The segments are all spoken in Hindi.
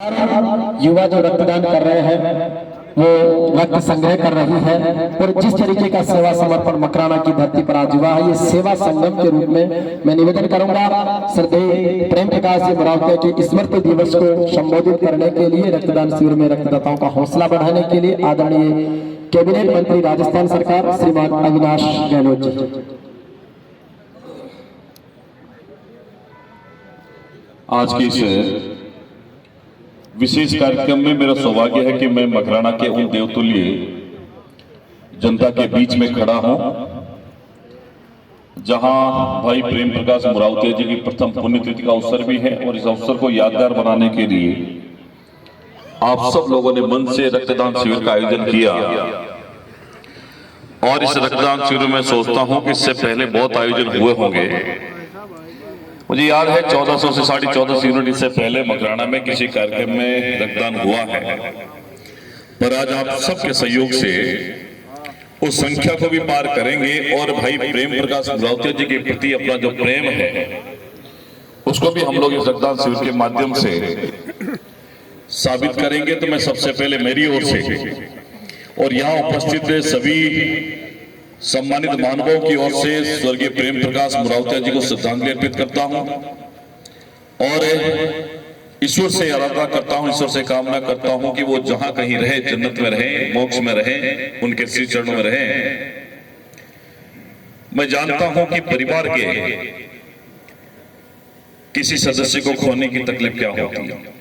युवा जो रक्तदान कर रहे हैं वो रक्त संग्रह कर रही है और जिस तरीके का सेवा समर्पण मकराना की धरती पर आज हुआ है, ये सेवा संगम के रूप में मैं निवेदन करूंगा श्रद्धेय प्रेम प्रकाश जी मुरावते के स्मृति दिवस को संबोधित करने के लिए रक्तदान शिविर में रक्तदाताओं का हौसला बढ़ाने के लिए आदरणीय कैबिनेट मंत्री राजस्थान सरकार श्रीमान अविनाश गहलोत जी। आज के इस विशेष कार्यक्रम में मेरा सौभाग्य है कि मैं मकराना के उन देवतुल्य जनता के बीच में खड़ा हूं जहां भाई प्रेम प्रकाश मुरावते जी की प्रथम पुण्यतिथि का अवसर भी है और इस अवसर को यादगार बनाने के लिए आप सब लोगों ने मन से रक्तदान शिविर का आयोजन किया। और इस रक्तदान शिविर में सोचता हूं कि इससे पहले बहुत आयोजन हुए होंगे। मुझे याद है 1400 से 1450 यूनिट इससे पहले मकराना में किसी कार्यक्रम में रक्तदान हुआ है, पर आज आप सबके सहयोग से उस संख्या को भी पार करेंगे और भाई प्रेम प्रकाश मुरावते जी के प्रति अपना जो प्रेम है उसको भी हम लोग इस रक्तदान शिविर के माध्यम से साबित करेंगे। तो मैं सबसे पहले मेरी ओर से और यहाँ उपस्थित सभी सम्मानित मानवों की ओर से स्वर्गीय प्रेम प्रकाश मुरावते जी को श्रद्धांजलि अर्पित करता हूं और ईश्वर से आराधना करता हूं, ईश्वर से कामना करता हूं कि वो जहां कहीं रहे, जन्नत में रहे, मोक्ष में रहे, उनके श्री चरणों में रहे। मैं जानता हूं कि परिवार के किसी सदस्य को खोने की तकलीफ क्या होती है।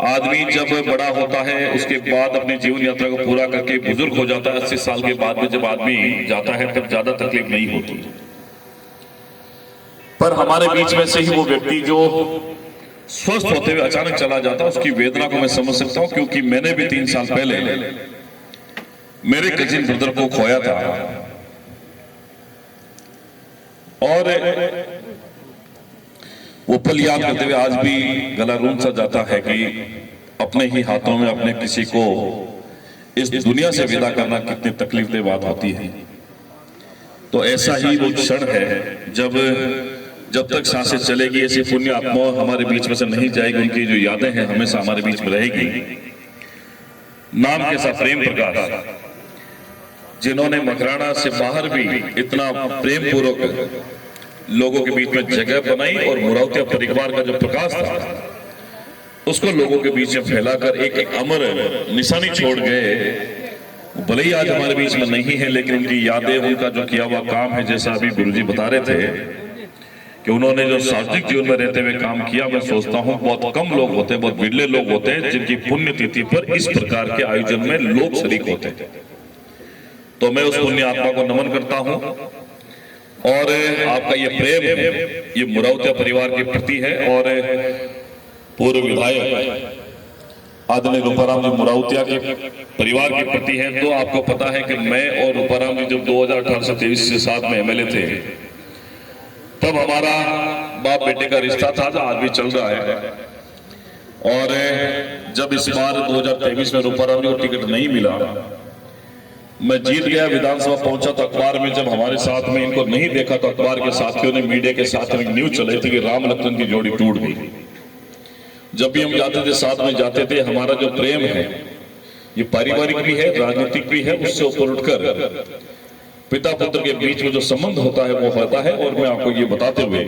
आदमी जब बड़ा होता है उसके बाद अपनी जीवन यात्रा को पूरा करके बुजुर्ग हो जाता है, 80 साल के बाद में जब आदमी जाता है तब ज्यादा तकलीफ नहीं होती, पर हमारे बीच में से ही वो व्यक्ति जो स्वस्थ होते हुए अचानक चला जाता है उसकी वेदना को मैं समझ सकता हूं, क्योंकि मैंने भी 3 साल पहले मेरे कजिन ब्रदर को खोया था और वो पल याद करते हुए आज भी गला रूंध सा जाता है कि अपने ही हाथों में अपने किसी को इस दुनिया से विदा करना कितनी तकलीफदेह बात होती है। तो ऐसा ही वो क्षण है जब तक सांसें चलेगी ऐसी पुण्य आत्मा हमारे बीच में से नहीं जाएगी, उनकी जो यादें हैं हमेशा हमारे बीच में रहेगी। नाम के साथ प्रेम प्रकाश, जिन्होंने मकराना से बाहर भी इतना प्रेम पूर्वक लोगों के बीच में जगह बनाई और मुरावते परिवार का जो प्रकाश था उसको लोगों के बीच में फैलाकर एक अमर निशानी छोड़ गए। भले ही आज हमारे बीच में नहीं है, लेकिन उनकी यादें, उनका जो किया हुआ काम है, जैसा अभी गुरुजी बता रहे थे कि उन्होंने जो सार्वजनिक जीवन में रहते हुए काम किया, मैं सोचता हूं बहुत कम लोग होते हैं, बहुत बिरले लोग होते हैं जिनकी पुण्यतिथि पर इस प्रकार के आयोजन में लोग शरीक होते हैं। तो मैं उस पुण्य आत्मा को नमन करता हूं और आपका ये प्रेम ये मुरावते परिवार के प्रति है और पूर्व विधायक आदरणीय रूपाराम जी मुरावतिया के परिवार के प्रति है। तो आपको पता है कि मैं और रूपाराम जी जब 2018 से 23 से साथ में एमएलए थे तब हमारा बाप बेटे का रिश्ता था जो आज भी चल रहा है। और जब इस बार 2023 में रूपाराम जी को टिकट नहीं मिला, मैं जीत गया, विधानसभा पहुंचा तो अखबार में जब हमारे साथ में इनको नहीं देखा तो अखबार के साथियों ने, मीडिया के साथ में न्यूज चलाई थी कि राम लखन की जोड़ी टूट गई। जब भी हम जाते थे साथ में जाते थे, हमारा जो प्रेम है ये पारिवारिक भी है, राजनीतिक भी है, उससे ऊपर उठकर पिता पुत्र के बीच में जो संबंध होता है वो होता है। और मैं आपको ये बताते हुए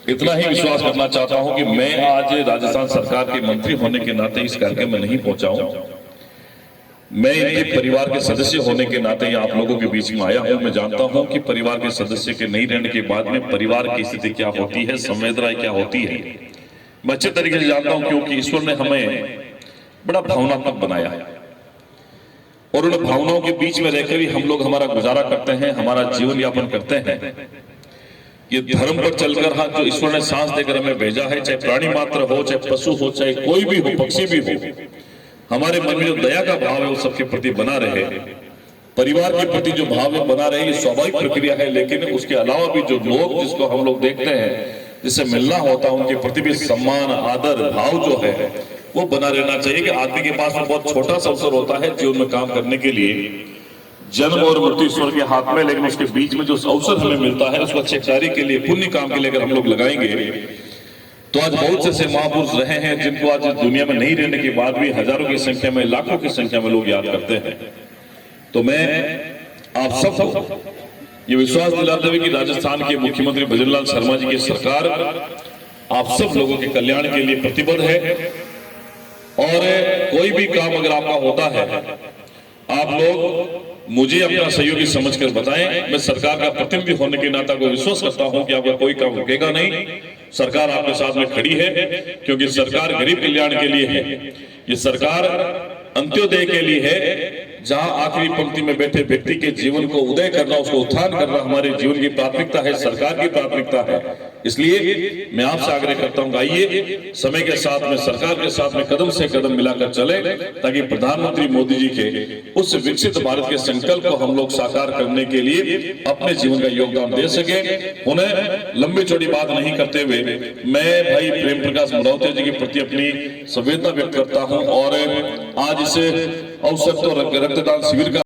इतना ही विश्वास करना चाहता हूं कि मैं आज राजस्थान सरकार के मंत्री होने के नाते इस कार्यक्रम में नहीं पहुंचा हूं, मैं इनके परिवार के सदस्य होने के नाते आप लोगों के बीच में आया हूं। मैं जानता हूं कि परिवार के सदस्य के नहीं रहने के बाद में परिवार की स्थिति क्या होती है, संवेदनाएं क्या होती है, मैं अच्छे तरीके से जानता हूं, क्योंकि ईश्वर ने हमें बड़ा भावनात्मक बनाया है और उन भावनाओं के बीच में रहकर भी हम लोग हमारा गुजारा करते हैं, हमारा जीवन यापन करते हैं। ये धर्म पर चलकर, हाँ, जो ईश्वर ने सांस देकर हमें भेजा है, चाहे प्राणी मात्र हो, चाहे पशु हो, चाहे कोई भी हो, पक्षी भी हो, हमारे मन में जो दया का भाव है वो सबके प्रति बना रहे, परिवार के प्रति जो भाव है बना रहे, ये स्वाभाविक प्रक्रिया है। लेकिन उसके अलावा भी जो लोग जिसको हम लोग देखते हैं, जिससे मिलना होता है, उनके प्रति भी सम्मान, आदर भाव जो है वो बना रहना चाहिए। कि आदमी के पास में बहुत छोटा सा अवसर होता है जीवन में काम करने के लिए, जन्म और मृत्यु ईश्वर के हाथ में, लेकिन उसके बीच में जो अवसर हमें मिलता है उसको अच्छे कार्य के लिए, पुण्य काम के लिए अगर हम लोग लगाएंगे तो आज बहुत से ऐसे महापुरुष रहे हैं जिनको आज इस दुनिया में नहीं रहने के बाद भी हजारों की संख्या में, लाखों की संख्या में लोग याद करते हैं। तो मैं आप सबको ये विश्वास दिलाते हुए कि राजस्थान के मुख्यमंत्री भजनलाल शर्मा जी की सरकार आप सब लोगों के कल्याण के लिए प्रतिबद्ध है, और कोई भी काम अगर आपका होता है आप लोग मुझे अपना सहयोगी समझकर बताएं। मैं सरकार का प्रतिनिधि होने के नाते को विश्वास करता हूं कि आपका कोई काम रुकेगा नहीं। सरकार आपके साथ में खड़ी है, क्योंकि सरकार गरीब कल्याण के लिए है। ये सरकार अंत्योदय के लिए है, जहां आखिरी पंक्ति में बैठे व्यक्ति के जीवन को उदय करना, उसको उत्थान करना हमारे जीवन की प्राथमिकता है, सरकार की प्राथमिकता है। इसलिए मैं आपसे आग्रह करता हूं, आइए समय के साथ में, सरकार के साथ में कदम से कदम मिलाकर चले, ताकि प्रधानमंत्री मोदी जी के उस विकसित भारत के संकल्प को हम लोग साकार करने के लिए अपने जीवन का योगदान दे सके। उन्हें लंबी चौड़ी बात नहीं करते हुए मैं भाई प्रेम प्रकाश मरौतिया जी के प्रति अपनी संवेदना व्यक्त करता हूं, और आज इस अवसर तो रक्तदान शिविर का